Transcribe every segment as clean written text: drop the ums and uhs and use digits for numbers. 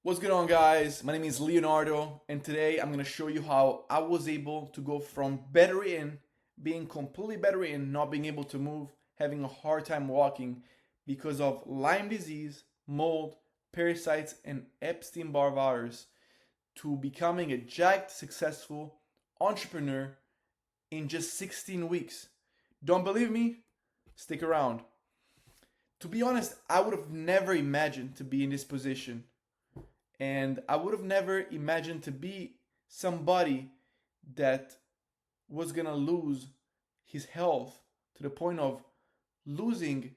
What's going on, guys? My name is Leonardo, and today I'm going to show you how I was able to go from bedridden, being completely bedridden, not being able to move, having a hard time walking because of Lyme disease, mold, parasites, and Epstein-Barr virus, to becoming a jacked, successful entrepreneur in just 16 weeks. Don't believe me? Stick around. To be honest, I would have never imagined to be in this position, and I would have never imagined to be somebody that was gonna lose his health to the point of losing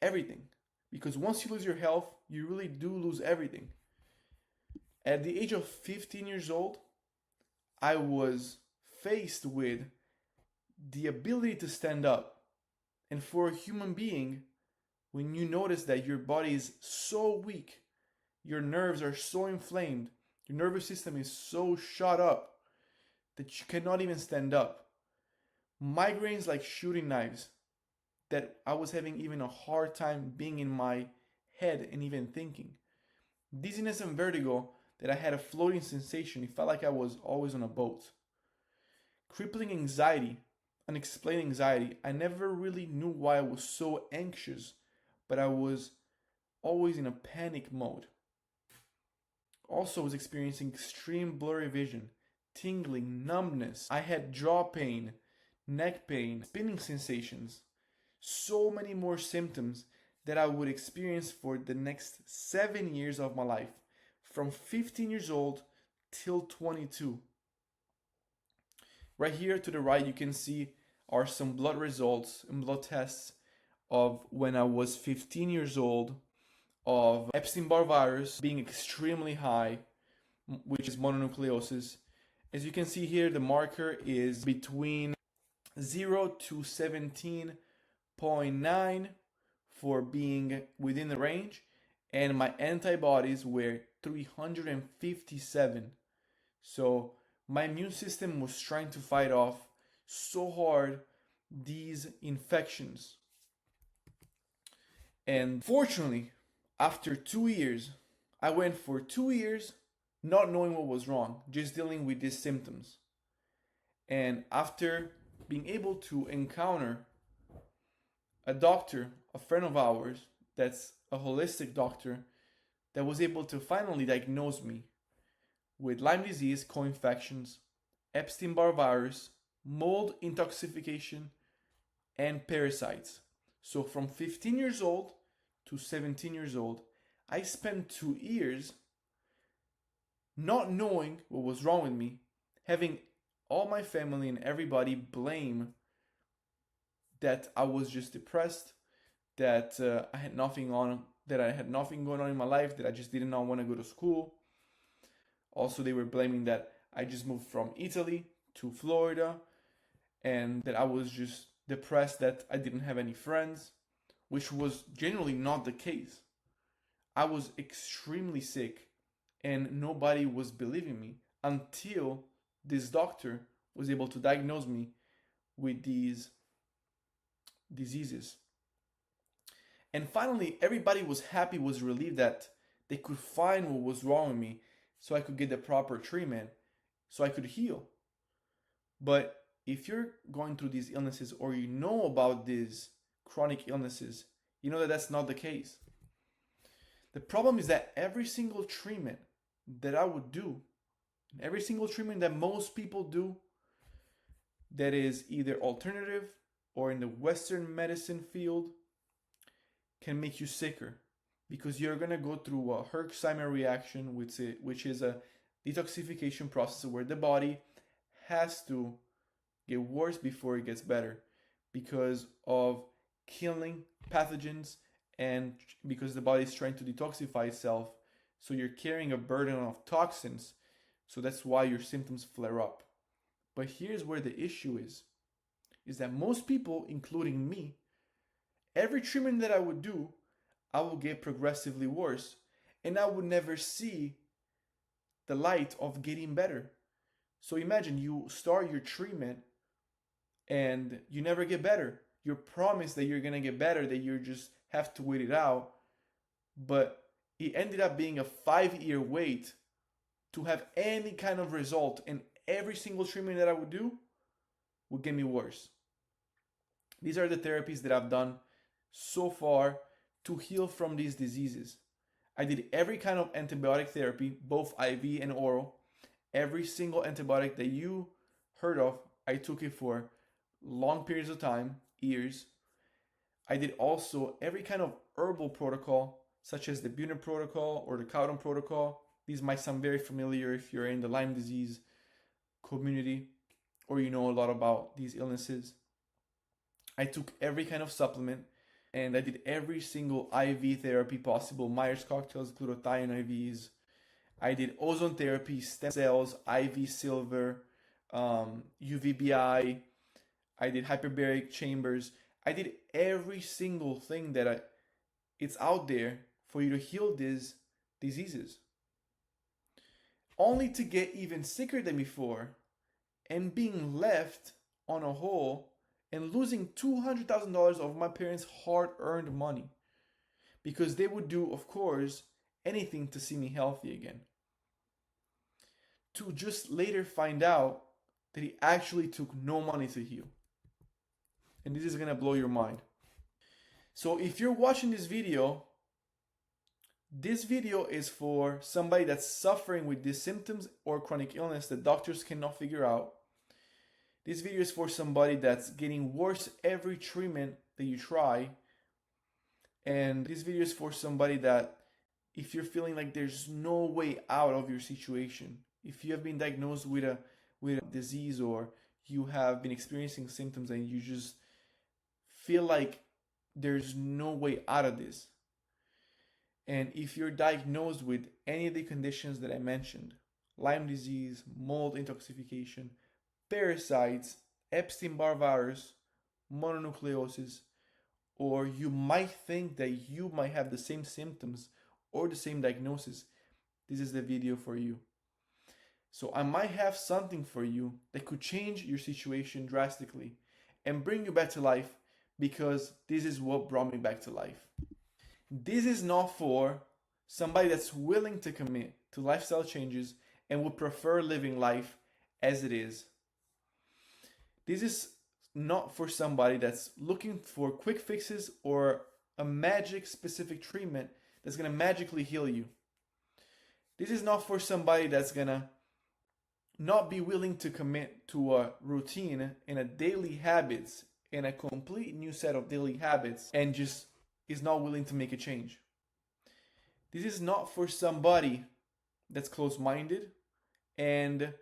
everything. Because once you lose your health, you really do lose everything. At the age of 15 years old, I was faced with the ability to stand up. And for a human being, when you notice that your body is so weak, your nerves are so inflamed, your nervous system is so shot up that you cannot even stand up. Migraines like shooting knives that I was having even a hard time being in my head and even thinking. Dizziness and vertigo that I had a floating sensation. It felt like I was always on a boat. Crippling anxiety, unexplained anxiety. I never really knew why I was so anxious, but I was always in a panic mode. Also was experiencing extreme blurry vision, tingling, numbness. I had jaw pain, neck pain, spinning sensations, so many more symptoms that I would experience for the next 7 years of my life, from 15 years old till 22. Right here to the right, you can see are some blood results and blood tests of when I was 15 years old, of Epstein-Barr virus being extremely high, which is mononucleosis. As you can see here, the marker is between 0 to 17.9 for being within the range, and my antibodies were 357. So my immune system was trying to fight off so hard these infections. And fortunately, after 2 years, I went for 2 years not knowing what was wrong, just dealing with these symptoms. And after being able to encounter a doctor, a friend of ours, that's a holistic doctor, that was able to finally diagnose me with Lyme disease co-infections, Epstein-Barr virus, mold intoxication, and parasites. So from 15 years old to 17 years old, I spent 2 years not knowing what was wrong with me, having all my family and everybody blame that I was just depressed, that I had nothing on, that I had nothing going on in my life, that I just did not want to go to school. Also, they were blaming that I just moved from Italy to Florida and that I was just depressed that I didn't have any friends, which was generally not the case. I was extremely sick and nobody was believing me until this doctor was able to diagnose me with these diseases. And finally, everybody was happy, was relieved that they could find what was wrong with me so I could get the proper treatment, so I could heal. But if you're going through these illnesses or you know about these chronic illnesses, you know that that's not the case. The problem is that every single treatment that I would do, every single treatment that most people do, that is either alternative or in the Western medicine field, can make you sicker because you're going to go through a Herxheimer reaction, which is a detoxification process where the body has to get worse before it gets better because of killing pathogens and because the body is trying to detoxify itself. So you're carrying a burden of toxins. So that's why your symptoms flare up. But here's where the issue is that most people, including me, every treatment that I would do, I will get progressively worse and I would never see the light of getting better. So imagine you start your treatment and you never get better. You're promised that you're gonna get better, that you just have to wait it out, but it ended up being a 5-year wait to have any kind of result, and every single treatment that I would do would get me worse. These are the therapies that I've done so far to heal from these diseases. I did every kind of antibiotic therapy, both IV and oral. Every single antibiotic that you heard of, I took it for long periods of time, years. I did also every kind of herbal protocol, such as the Buhner protocol or the Cowden protocol. These might sound very familiar if you're in the Lyme disease community or you know a lot about these illnesses. I took every kind of supplement, and I did every single IV therapy possible, Myers cocktails, glutathione IVs. I did ozone therapy, stem cells, IV silver, UVBI. I did hyperbaric chambers. I did every single thing that it's out there for you to heal these diseases. Only to get even sicker than before and being left on a hole and losing $200,000 of my parents' hard-earned money because they would do, of course, anything to see me healthy again. To just later find out that it actually took no money to heal. And this is gonna blow your mind. So if you're watching this video is for somebody that's suffering with these symptoms or chronic illness that doctors cannot figure out. This video is for somebody that's getting worse every treatment that you try. And this video is for somebody that if you're feeling like there's no way out of your situation, if you have been diagnosed with a disease or you have been experiencing symptoms and you just feel like there's no way out of this. And if you're diagnosed with any of the conditions that I mentioned, Lyme disease, mold intoxication, parasites, Epstein-Barr virus, mononucleosis, or you might think that you might have the same symptoms or the same diagnosis, this is the video for you. So I might have something for you that could change your situation drastically and bring you back to life, because this is what brought me back to life. This is not for somebody that's willing to commit to lifestyle changes and would prefer living life as it is. This is not for somebody that's looking for quick fixes or a magic specific treatment that's going to magically heal you. This is not for somebody that's going to not be willing to commit to a routine and a daily habits and a complete new set of daily habits and just is not willing to make a change. This is not for somebody that's close-minded and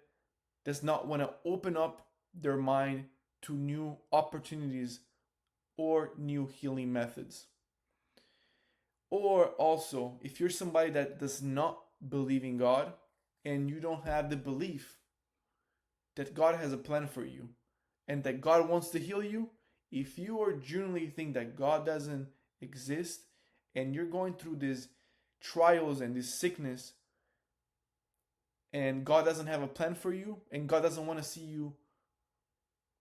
does not want to open up their mind to new opportunities or new healing methods. Or also, if you're somebody that does not believe in God and you don't have the belief that God has a plan for you and that God wants to heal you, if you or genuinely think that God doesn't exist and you're going through these trials and this sickness and God doesn't have a plan for you and God doesn't want to see you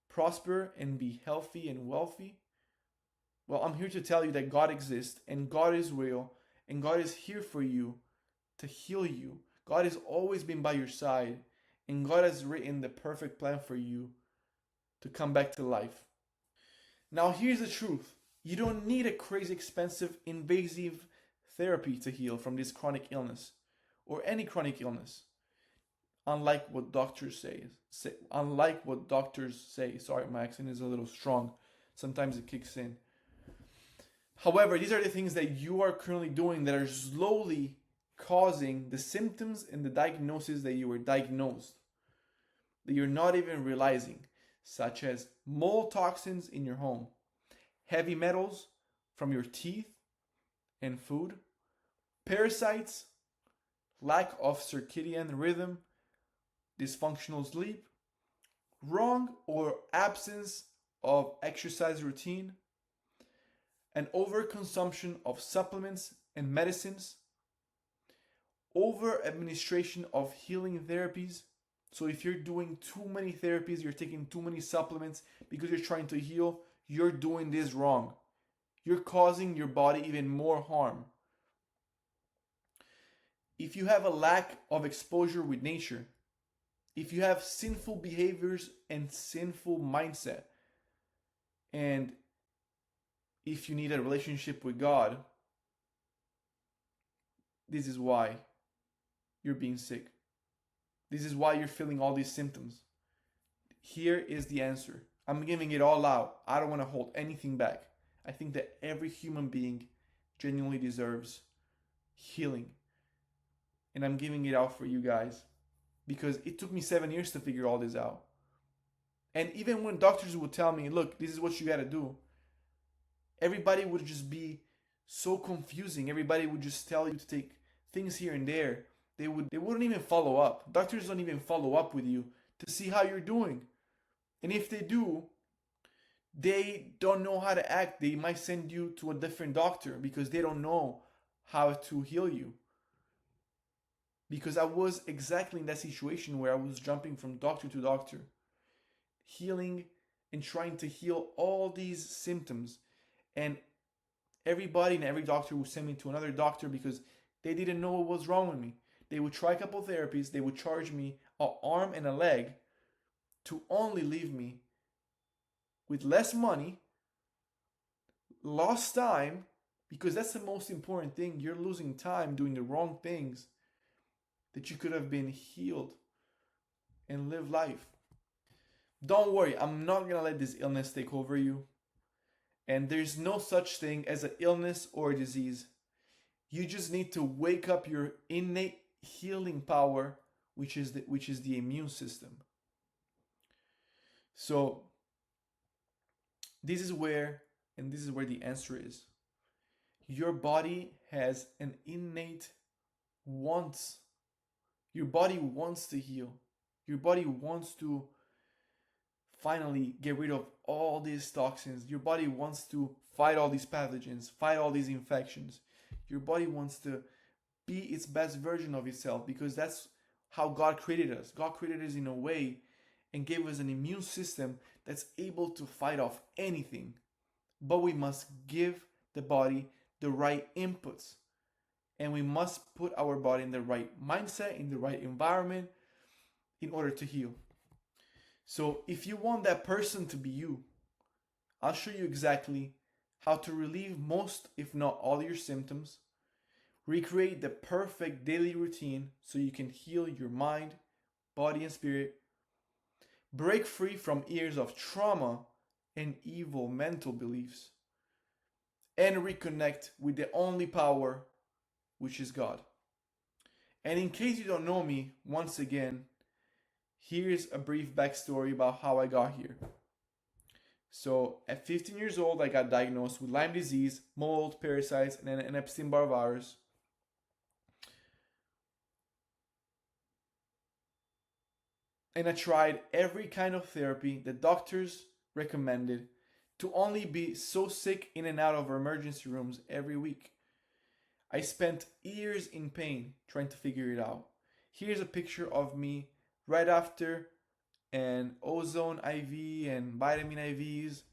prosper and be healthy and wealthy, well, I'm here to tell you that God exists and God is real and God is here for you to heal you. God has always been by your side and God has written the perfect plan for you to come back to life. Now here's the truth. You don't need a crazy expensive invasive therapy to heal from this chronic illness or any chronic illness. Unlike what doctors say. Sorry, my accent is a little strong. Sometimes it kicks in. However, these are the things that you are currently doing that are slowly causing the symptoms and the diagnosis that you were diagnosed, that you're not even realizing, such as mold toxins in your home, heavy metals from your teeth and food, parasites, lack of circadian rhythm, dysfunctional sleep, wrong or absence of exercise routine, an overconsumption of supplements and medicines, over administration of healing therapies. So if you're doing too many therapies, you're taking too many supplements because you're trying to heal, you're doing this wrong. You're causing your body even more harm. if you have a lack of exposure with nature, if you have sinful behaviors and sinful mindset, and if you need a relationship with God, this is why you're being sick. This is why you're feeling all these symptoms. Here is the answer. I'm giving it all out. I don't want to hold anything back. I think that every human being genuinely deserves healing. And I'm giving it out for you guys because it took me 7 years to figure all this out. And even when doctors would tell me, look, this is what you got to do, everybody would just be so confusing. Everybody would just tell you to take things here and there. They wouldn't even follow up. Doctors don't even follow up with you to see how you're doing. And if they do, they don't know how to act. They might send you to a different doctor because they don't know how to heal you. Because I was exactly in that situation where I was jumping from doctor to doctor, healing and trying to heal all these symptoms. And everybody and every doctor would send me to another doctor because they didn't know what was wrong with me. They would try a couple therapies. They would charge me an arm and a leg to only leave me with less money, lost time, because that's the most important thing. You're losing time doing the wrong things that you could have been healed and live life. Don't worry, I'm not going to let this illness take over you. And there's no such thing as an illness or a disease. You just need to wake up your innate healing power, which is the immune system. So this is where the answer is. Your body has an innate wants. Your body wants to heal. Your body wants to finally get rid of all these toxins. Your body wants to fight all these pathogens, fight all these infections. Your body wants to be its best version of itself because that's how God created us. God created us in a way and gave us an immune system that's able to fight off anything. But we must give the body the right inputs. And we must put our body in the right mindset, in the right environment in order to heal. So if you want that person to be you, I'll show you exactly how to relieve most, if not all, your symptoms, recreate the perfect daily routine so you can heal your mind, body, and spirit, break free from years of trauma and evil mental beliefs, and reconnect with the only power, which is God. And in case you don't know me, once again, here's a brief backstory about how I got here. So at 15 years old, I got diagnosed with Lyme disease, mold, parasites, and an Epstein-Barr virus. And I tried every kind of therapy the doctors recommended to only be so sick in and out of emergency rooms every week. I spent years in pain trying to figure it out. Here's a picture of me right after an ozone IV and vitamin IVs,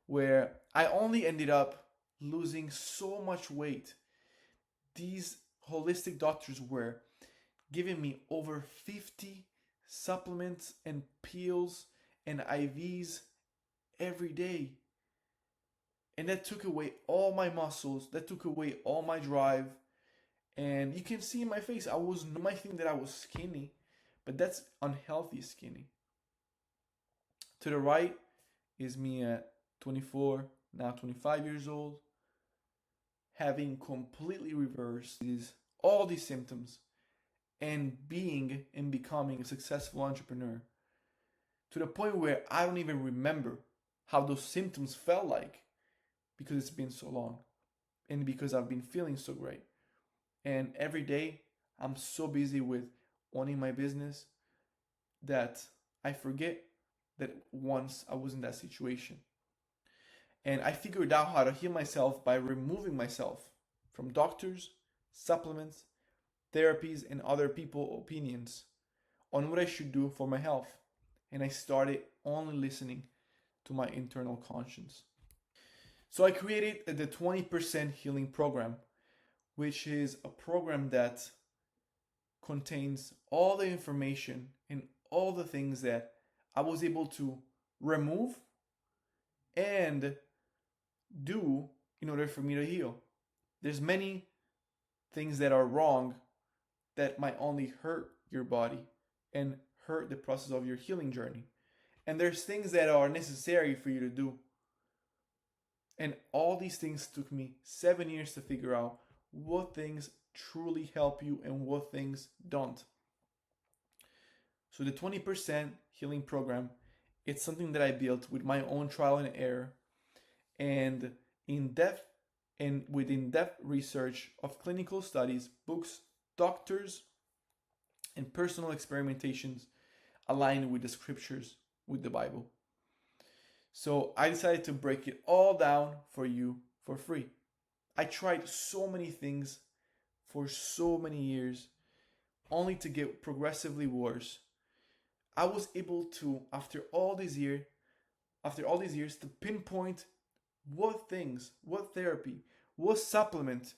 where I only ended up losing so much weight. These holistic doctors were giving me over 50 supplements and pills and IVs every day. And that took away all my muscles, that took away all my drive. And you can see in my face, you might think that I was skinny, but that's unhealthy skinny. To the right is me at 24, now 25 years old, having completely reversed all these symptoms and being and becoming a successful entrepreneur. To the point where I don't even remember how those symptoms felt like because it's been so long and because I've been feeling so great. And every day I'm so busy with owning my business that I forget that once I was in that situation. And I figured out how to heal myself by removing myself from doctors, supplements, therapies, and other people's opinions on what I should do for my health. And I started only listening to my internal conscience. So I created the 20% healing program, which is a program that contains all the information and all the things that I was able to remove and do in order for me to heal. There's many things that are wrong that might only hurt your body and hurt the process of your healing journey. And there's things that are necessary for you to do. And all these things took me 7 years to figure out what things truly help you and what things don't. So the 20% healing program, it's something that I built with my own trial and error and with in-depth research of clinical studies, books, doctors, and personal experimentations aligned with the scriptures, with the Bible. So I decided to break it all down for you for free. I tried so many things for so many years, only to get progressively worse. I was able to, after all these years, to pinpoint what things, what therapy, what supplement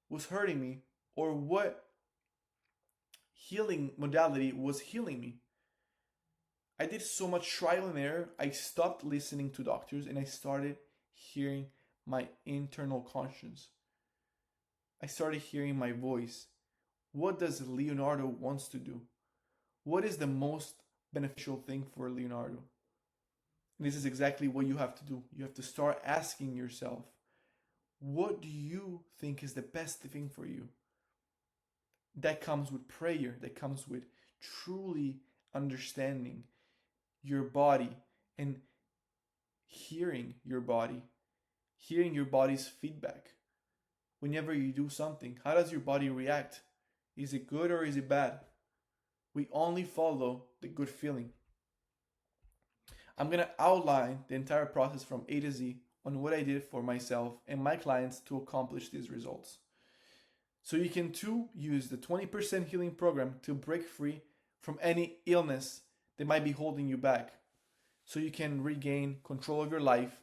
was hurting me, or what healing modality was healing me. I did so much trial and error, I stopped listening to doctors and I started hearing my internal conscience. I started hearing my voice. What does Leonardo wants to do? What is the most beneficial thing for Leonardo? And this is exactly what you have to do. You have to start asking yourself, what do you think is the best thing for you? That comes with prayer, that comes with truly understanding your body and hearing your body's feedback. Whenever you do something, how does your body react? Is it good or is it bad? We only follow the good feeling. I'm going to outline the entire process from A to Z on what I did for myself and my clients to accomplish these results. So you can too use the 20% healing program to break free from any illness that might be holding you back, so you can regain control of your life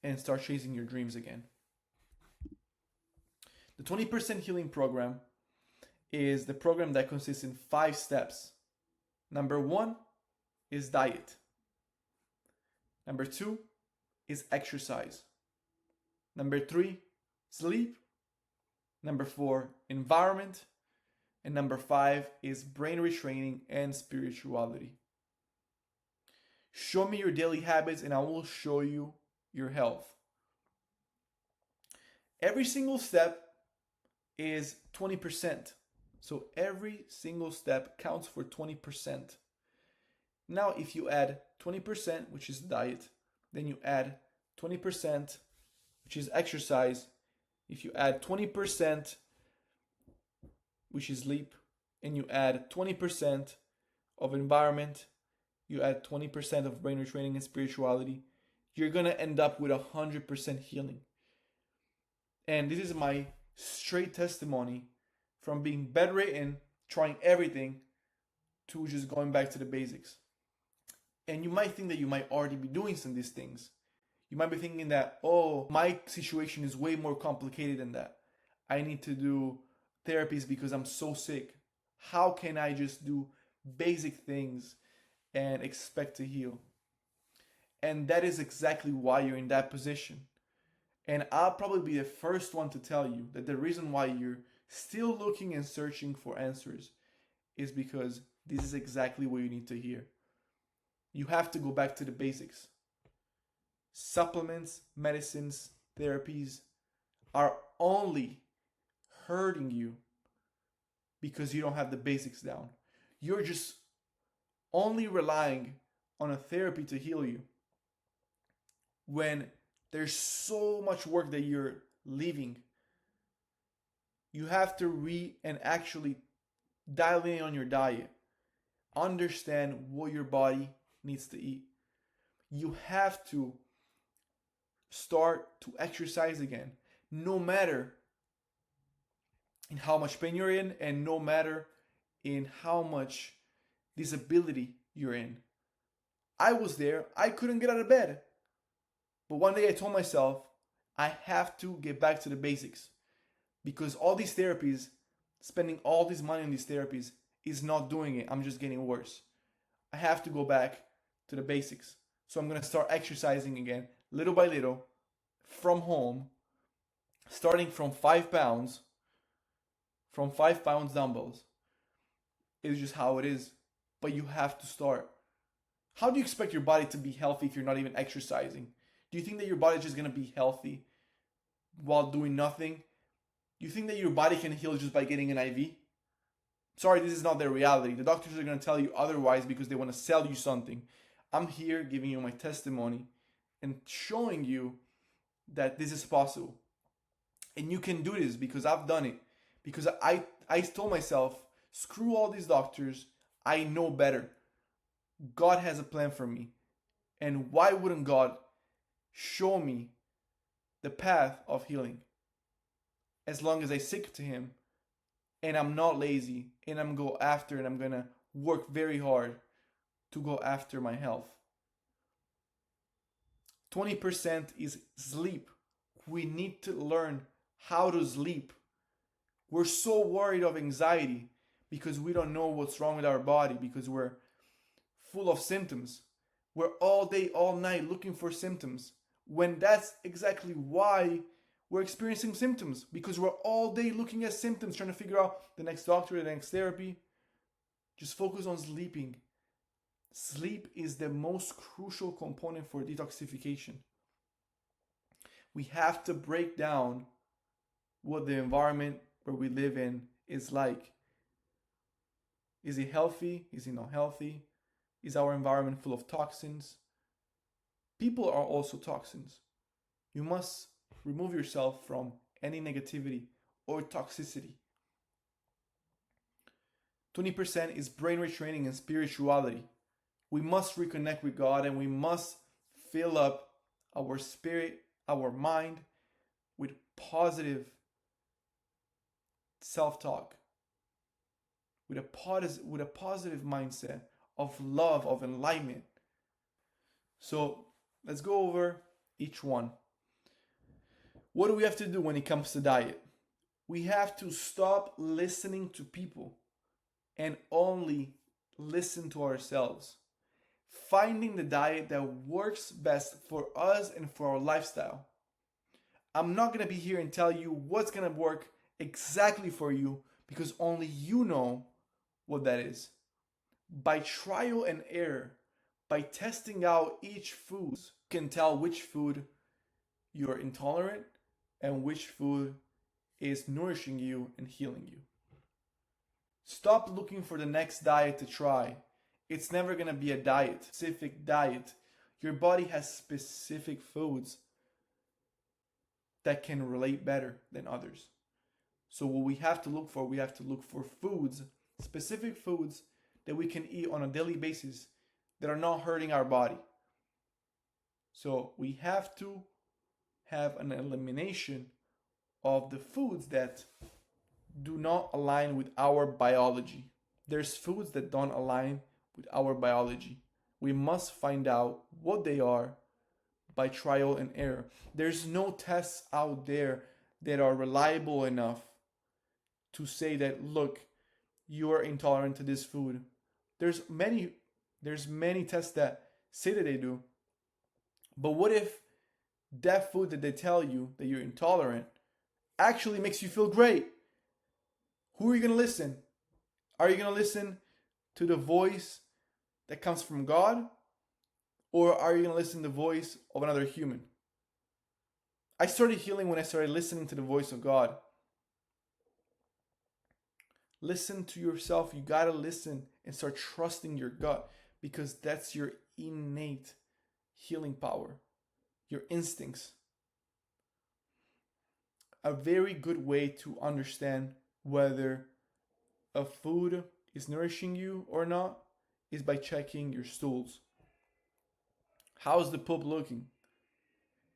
and start chasing your dreams again. The 20% healing program is the program that consists in 5 steps. Number 1 is diet. Number 2 is exercise. Number 3, sleep. Number 4, environment. And number 5 is brain retraining and spirituality. Show me your daily habits and I will show you your health. Every single step is 20%. So every single step counts for 20%. Now, if you add 20%, which is diet, then you add 20%, which is exercise. If you add 20%, which is sleep, and you add 20% of environment, you add 20% of brain retraining and spirituality, you're going to end up with 100% healing. And this is my straight testimony from being bedridden, trying everything, to just going back to the basics. And you might think that you might already be doing some of these things. You might be thinking that, oh, my situation is way more complicated than that. I need to do therapies because I'm so sick. How can I just do basic things and expect to heal? And that is exactly why you're in that position. And I'll probably be the first one to tell you that the reason why you're still looking and searching for answers is because this is exactly what you need to hear. You have to go back to the basics. Supplements, medicines, therapies are only hurting you because you don't have the basics down. You're just only relying on a therapy to heal you when there's so much work that you're leaving. You have to actually dial in on your diet. Understand what your body needs to eat. You have to start to exercise again, no matter in how much pain you're in and no matter in how much disability you're in. I was there. I couldn't get out of bed. But one day I told myself, I have to get back to the basics, because all these therapies, spending all this money on these therapies is not doing it. I'm just getting worse. I have to go back to the basics. So I'm going to start exercising again, little by little, from home, starting from 5 pounds, from 5 pounds dumbbells. It's just how it is. But you have to start. How do you expect your body to be healthy if you're not even exercising? Do you think that your body's just going to be healthy while doing nothing? Do you think that your body can heal just by getting an IV? Sorry, this is not their reality. The doctors are going to tell you otherwise because they want to sell you something. I'm here giving you my testimony and showing you that this is possible. And you can do this because I've done it. Because I told myself, screw all these doctors. I know better. God has a plan for me. And why wouldn't God show me the path of healing? As long as I stick to Him and I'm not lazy and I'm go after and I'm going to work very hard to go after my health. 20% is sleep. We need to learn how to sleep. We're so worried of anxiety because we don't know what's wrong with our body, because we're full of symptoms. We're all day, all night looking for symptoms, when that's exactly why we're experiencing symptoms, because we're all day looking at symptoms, trying to figure out the next doctor, the next therapy. Just focus on sleeping. Sleep is the most crucial component for detoxification. We have to break down what the environment where we live in is like. Is it healthy? Is it not healthy? Is our environment full of toxins? People are also toxins. You must remove yourself from any negativity or toxicity. 20% is brain retraining and spirituality. We must reconnect with God and we must fill up our spirit, our mind with positive self-talk, with a positive mindset of love, of enlightenment. So let's go over each one. What do we have to do when it comes to diet? We have to stop listening to people and only listen to ourselves. Finding the diet that works best for us and for our lifestyle. I'm not going to be here and tell you what's going to work exactly for you, because only you know what that is. By trial and error, by testing out each food, you can tell which food you're intolerant and which food is nourishing you and healing you. Stop looking for the next diet to try. It's never going to be a diet, specific diet. Your body has specific foods that can relate better than others. So what we have to look for foods, specific foods that we can eat on a daily basis that are not hurting our body. So we have to have an elimination of the foods that do not align with our biology. There's foods that don't align with our biology. We must find out what they are by trial and error. There's no tests out there that are reliable enough to say that, look, you are intolerant to this food. There's many tests that say that they do. But what if that food that they tell you that you're intolerant actually makes you feel great? Who are you going to listen? Are you going to listen to the voice that comes from God? Or are you going to listen to the voice of another human? I started healing when I started listening to the voice of God. Listen to yourself. You got to listen and start trusting your gut, because that's your innate healing power, your instincts. A very good way to understand whether a food is nourishing you or not is by checking your stools. How's the poop looking?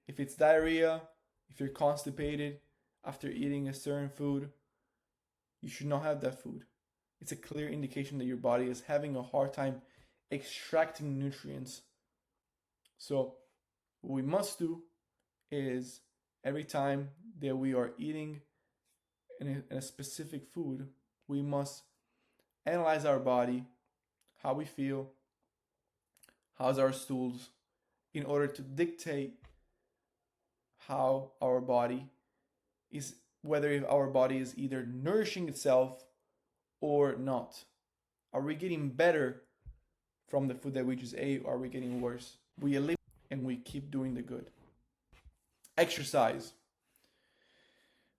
If it's diarrhea, if you're constipated after eating a certain food, you should not have that food. It's a clear indication that your body is having a hard time extracting nutrients. So what we must do is, every time that we are eating in a specific food, we must analyze our body, how we feel, how's our stools, in order to dictate how our body is, whether our body is either nourishing itself or not. Are we getting better from the food that we just ate, or are we getting worse? We eliminate and we keep doing the good. Exercise.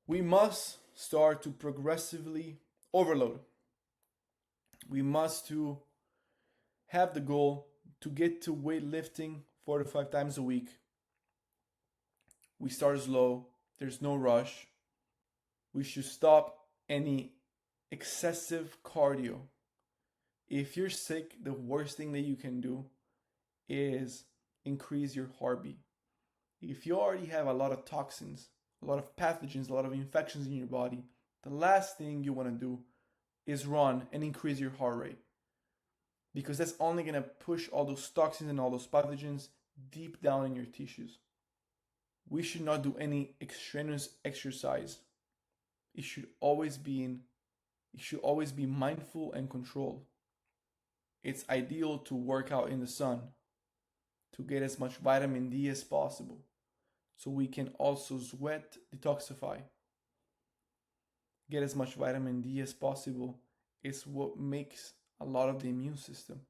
We must start to progressively overload. We must to have the goal to get to weightlifting 4 to 5 times a week. We start slow. There's no rush. We should stop any excessive cardio. If you're sick, the worst thing that you can do is increase your heartbeat. If you already have a lot of toxins, a lot of pathogens, a lot of infections in your body, the last thing you want to do is run and increase your heart rate, because that's only going to push all those toxins and all those pathogens deep down in your tissues. We should not do any extraneous exercise. It should always be mindful and controlled. It's ideal to work out in the sun to get as much vitamin D as possible, so we can also sweat detoxify. Get as much vitamin D as possible is what makes a lot of the immune system.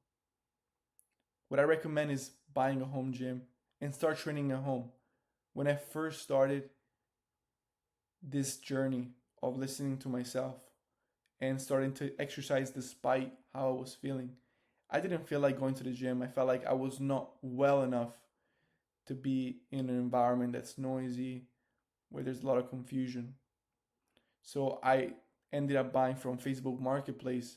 What I recommend is buying a home gym and start training at home. When I first started this journey of listening to myself and starting to exercise despite how I was feeling, I didn't feel like going to the gym. I felt like I was not well enough to be in an environment that's noisy, where there's a lot of confusion. So I ended up buying from Facebook Marketplace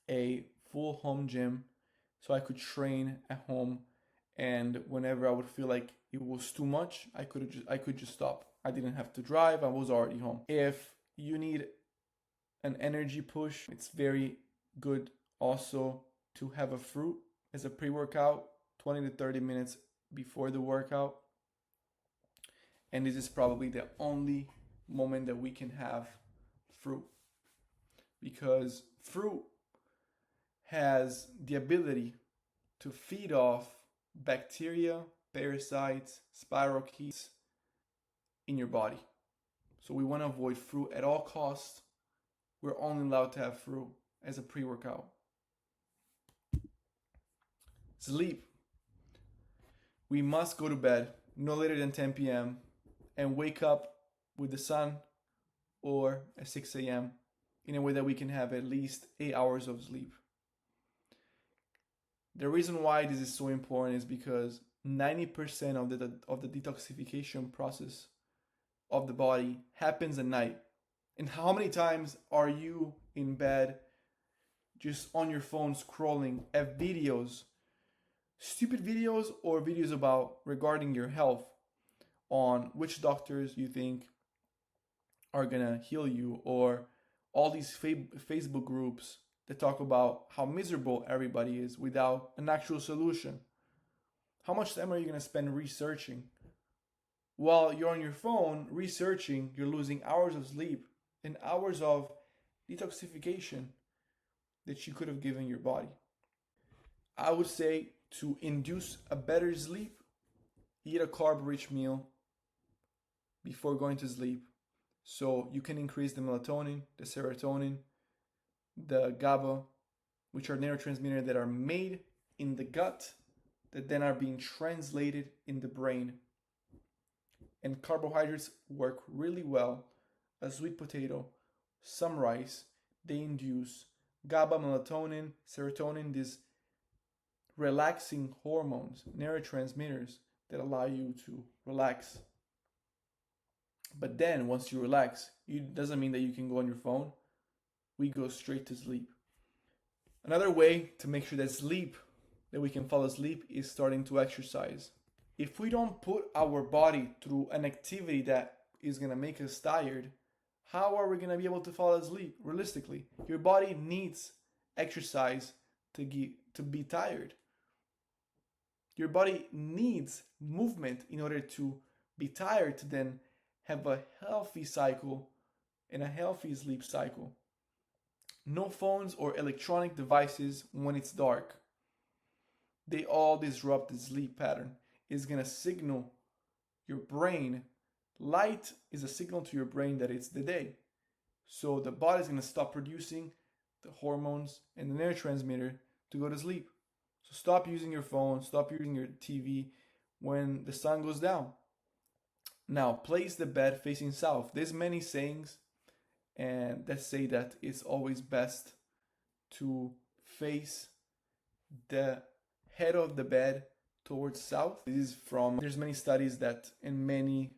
a full home gym so I could train at home, and whenever I would feel like it was too much, I could just stop. I didn't have to drive. I was already home. If you need an energy push, it's very good also to have a fruit as a pre-workout 20 to 30 minutes before the workout. And this is probably the only moment that we can have fruit, because fruit has the ability to feed off bacteria, parasites, spirochetes in your body. So we want to avoid fruit at all costs. We're only allowed to have fruit as a pre-workout. Sleep. We must go to bed no later than 10 p.m. and wake up with the sun or at 6 a.m. in a way that we can have at least 8 hours of sleep. The reason why this is so important is because 90% of the detoxification process of the body happens at night. And how many times are you in bed just on your phone scrolling at videos, stupid videos or videos about regarding your health, on which doctors you think are gonna heal you, or all these Facebook groups that talk about how miserable everybody is without an actual solution? How much time are you gonna spend researching? While you're on your phone researching, you're losing hours of sleep and hours of detoxification that you could have given your body. I would say to induce a better sleep, eat a carb-rich meal before going to sleep, so you can increase the melatonin, the serotonin, the GABA, which are neurotransmitters that are made in the gut that then are being translated in the brain. And carbohydrates work really well. A sweet potato, some rice, they induce GABA, melatonin, serotonin, these relaxing hormones, neurotransmitters that allow you to relax. But then once you relax, it doesn't mean that you can go on your phone. We go straight to sleep. Another way to make sure that we can fall asleep is starting to exercise. If we don't put our body through an activity that is going to make us tired, how are we going to be able to fall asleep realistically? Your body needs exercise to be tired. Your body needs movement in order to be tired, to then have a healthy cycle and a healthy sleep cycle. No phones or electronic devices when it's dark. They all disrupt the sleep pattern. It's gonna signal your brain. Light is a signal to your brain that it's the day. So the body's gonna stop producing the hormones and the neurotransmitter to go to sleep. So stop using your phone, stop using your TV when the sun goes down. Now place the bed facing south. There's many sayings and that say that it's always best to face the head of the bed towards south. This is from, there's many studies that and many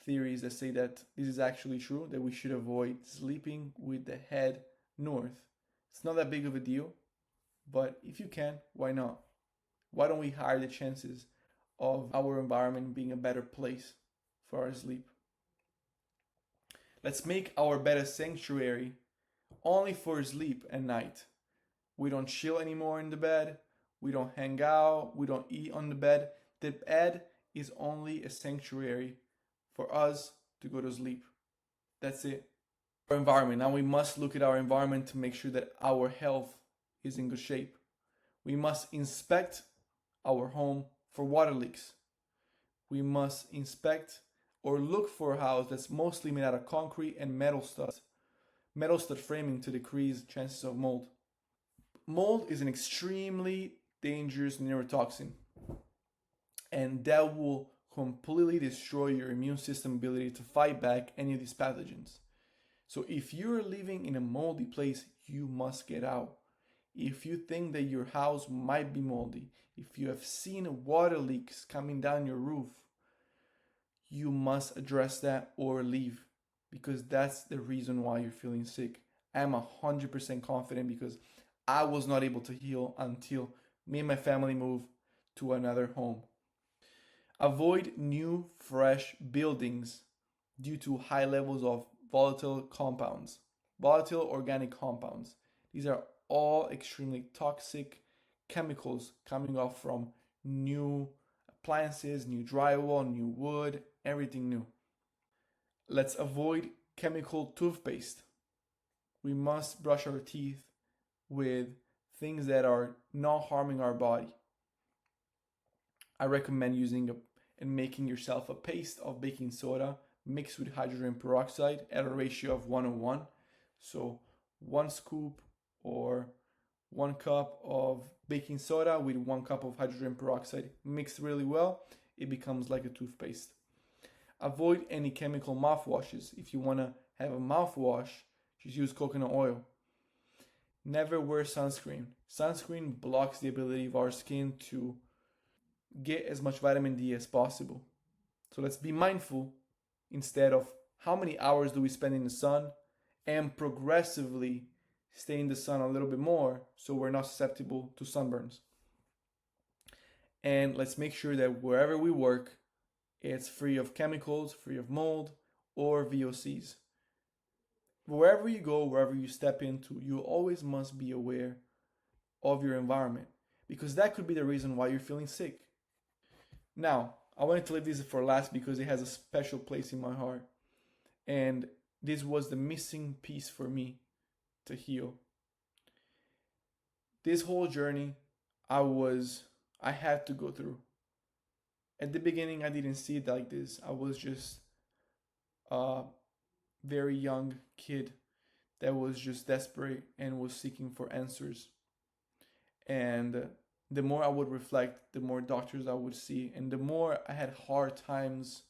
theories that say that this is actually true, that we should avoid sleeping with the head north. It's not that big of a deal, but if you can, why not? Why don't we higher the chances of our environment being a better place for our sleep? Let's make our bed a sanctuary only for sleep at night. We don't chill anymore in the bed. We don't hang out. We don't eat on the bed. The bed is only a sanctuary for us to go to sleep. That's it. Our environment. Now we must look at our environment to make sure that our health is in good shape. We must inspect our home for water leaks. We must inspect or look for a house that's mostly made out of concrete and metal stud framing to decrease chances of mold. Mold is an extremely dangerous neurotoxin, and that will completely destroy your immune system ability to fight back any of these pathogens. So if you're living in a moldy place, you must get out. If you think that your house might be moldy, if you have seen water leaks coming down your roof, you must address that or leave, because that's the reason why you're feeling sick. I'm 100% confident because I was not able to heal until me and my family moved to another home. Avoid new, fresh buildings due to high levels of volatile organic compounds. These are all extremely toxic chemicals coming off from new appliances, new drywall, new wood, everything new. Let's avoid chemical toothpaste. We must brush our teeth with things that are not harming our body. I recommend using and making yourself a paste of baking soda mixed with hydrogen peroxide at a ratio of 1:1. So 1 scoop or 1 cup of baking soda with 1 cup of hydrogen peroxide mixed really well, it becomes like a toothpaste. Avoid any chemical mouthwashes. If you want to have a mouthwash, just use coconut oil. Never wear sunscreen. Sunscreen blocks the ability of our skin to get as much vitamin D as possible. So let's be mindful instead of how many hours do we spend in the sun, and progressively stay in the sun a little bit more so we're not susceptible to sunburns. And let's make sure that wherever we work, it's free of chemicals, free of mold or VOCs. Wherever you go, wherever you step into, you always must be aware of your environment, because that could be the reason why you're feeling sick. Now, I wanted to leave this for last because it has a special place in my heart. And this was the missing piece for me to heal. This whole journey I had to go through. At the beginning, I didn't see it like this. I was just a very young kid that was just desperate and was seeking for answers. And the more I would reflect, the more doctors I would see, and the more I had hard times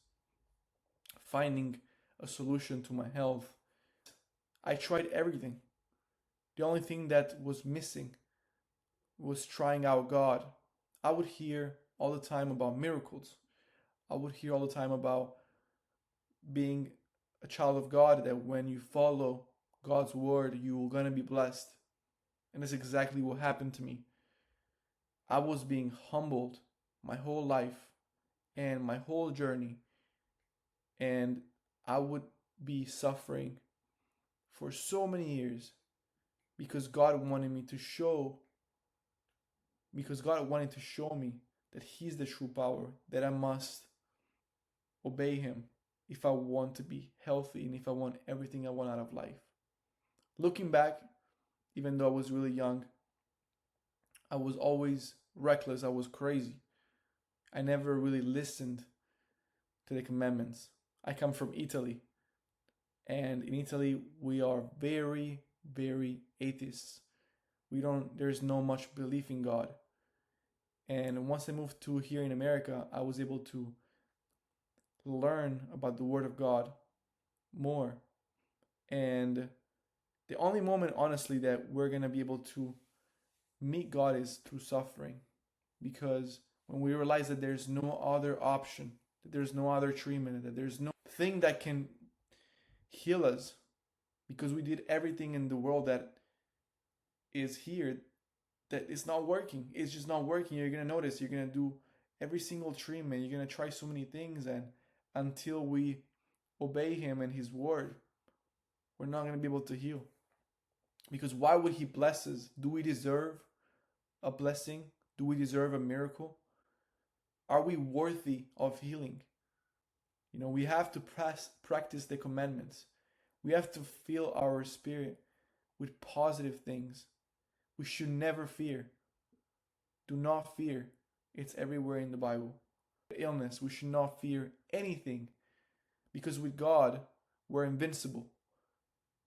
finding a solution to my health. I tried everything. The only thing that was missing was trying out God. I would hear all the time about miracles. I would hear all the time about being a child of God, that when you follow God's word, you're going to be blessed. And that's exactly what happened to me. I was being humbled my whole life and my whole journey, and I would be suffering for so many years because God wanted to show me that He's the true power, that I must obey Him. if I want to be healthy and if I want everything I want out of life. Looking back, even though I was really young, I was always reckless. I was crazy. I never really listened to the commandments. I come from Italy, and in Italy we are very, very atheists. There's no much belief in God. And once I moved to here in America, I was able to learn about the Word of God more. And the only moment, honestly, that we're going to be able to meet God is through suffering. Because when we realize that there's no other option, that there's no other treatment, that there's no thing that can heal us, because we did everything in the world that is here, that it's not working. It's just not working. You're going to notice, you're going to do every single treatment, you're going to try so many things, and until we obey Him and His word, we're not going to be able to heal. Because why would He bless us? Do we deserve a blessing? Do we deserve a miracle? Are we worthy of healing? We have to practice the commandments. We have to fill our spirit with positive things. We should never fear. Do not fear. It's everywhere in the Bible. Illness, we should not fear anything, because with God, we're invincible.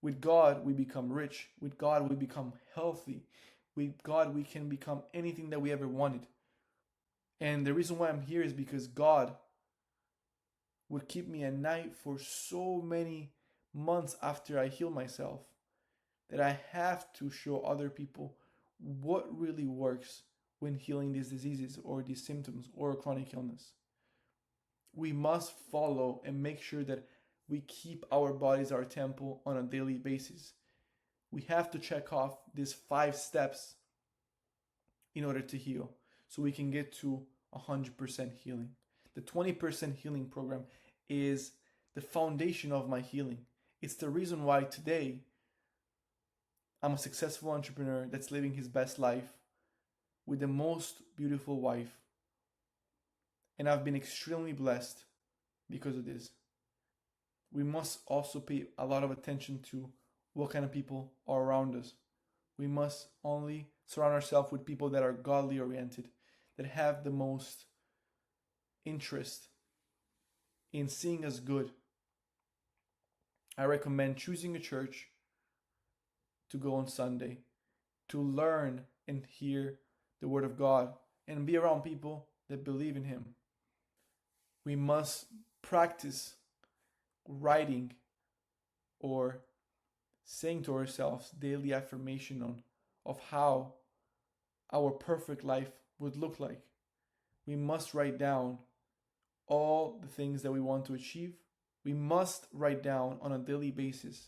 With God, we become rich. With God, we become healthy. With God, we can become anything that we ever wanted. And the reason why I'm here is because God would keep me at night for so many months after I heal myself, that I have to show other people what really works when healing these diseases or these symptoms or chronic illness. We must follow and make sure that we keep our bodies, our temple, on a daily basis. We have to check off these 5 steps in order to heal, so we can get to 100% healing. The 20% healing program is the foundation of my healing. It's the reason why today I'm a successful entrepreneur that's living his best life with the most beautiful wife. And I've been extremely blessed because of this. We must also pay a lot of attention to what kind of people are around us. We must only surround ourselves with people that are godly oriented, that have the most interest in seeing us good. I recommend choosing a church to go on Sunday, to learn and hear the Word of God, and be around people that believe in Him. We must practice writing or saying to ourselves daily affirmation of how our perfect life would look like. We must write down all the things that we want to achieve. We must write down on a daily basis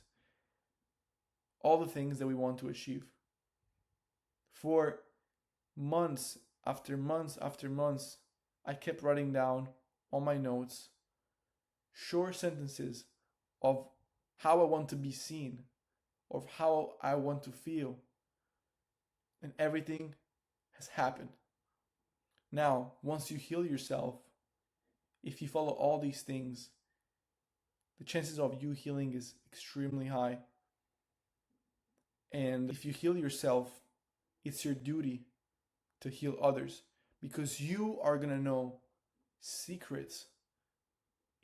all the things that we want to achieve. For months after months after months, I kept writing down on my notes short sentences of how I want to be seen, of how I want to feel, and everything has happened. Now, once you heal yourself, if you follow all these things, the chances of you healing is extremely high. And if you heal yourself, it's your duty to heal others, because you are going to know secrets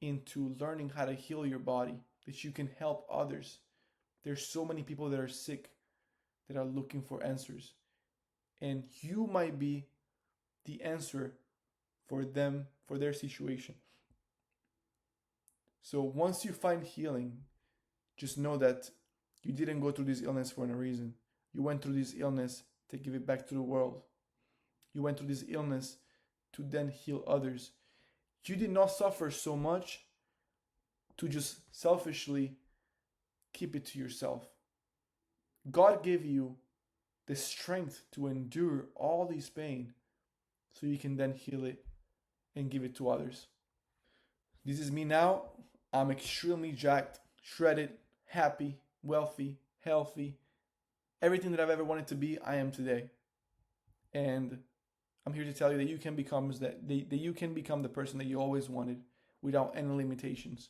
into learning how to heal your body, that you can help others. There's so many people that are sick that are looking for answers, and you might be the answer for them, for their situation. So once you find healing, just know that you didn't go through this illness for no reason. You went through this illness to give it back to the world. You went through this illness to then heal others. You did not suffer so much to just selfishly keep it to yourself. God gave you the strength to endure all this pain so you can then heal it and give it to others. This is me now. I'm extremely jacked, shredded, happy, wealthy, healthy. Everything that I've ever wanted to be, I am today. And I'm here to tell you that you can become the person that you always wanted without any limitations.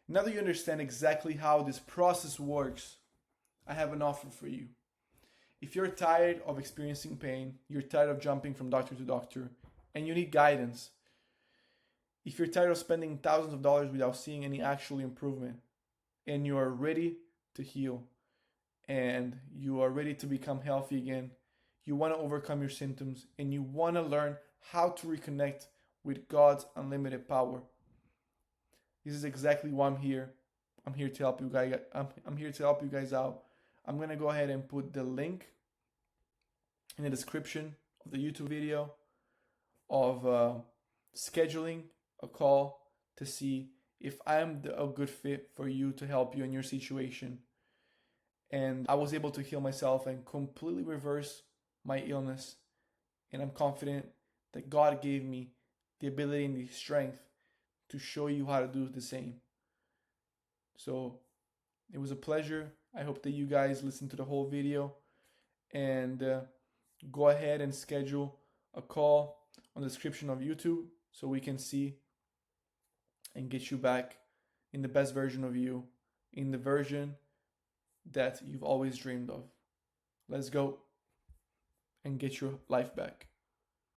Now that you understand exactly how this process works, I have an offer for you. If you're tired of experiencing pain, you're tired of jumping from doctor to doctor, and you need guidance, if you're tired of spending thousands of dollars without seeing any actual improvement, and you are ready to heal, and you are ready to become healthy again, you want to overcome your symptoms, and you want to learn how to reconnect with God's unlimited power, this is exactly why I'm here. I'm here to help you guys. I'm here to help you guys out. I'm gonna go ahead and put the link in the description of the YouTube video of scheduling a call to see if I'm a good fit for you to help you in your situation. And I was able to heal myself and completely reverse my illness. And I'm confident that God gave me the ability and the strength to show you how to do the same. So it was a pleasure. I hope that you guys listen to the whole video, and go ahead and schedule a call on the description of YouTube so we can see and get you back in the best version of you, in the version that you've always dreamed of. Let's go and get your life back.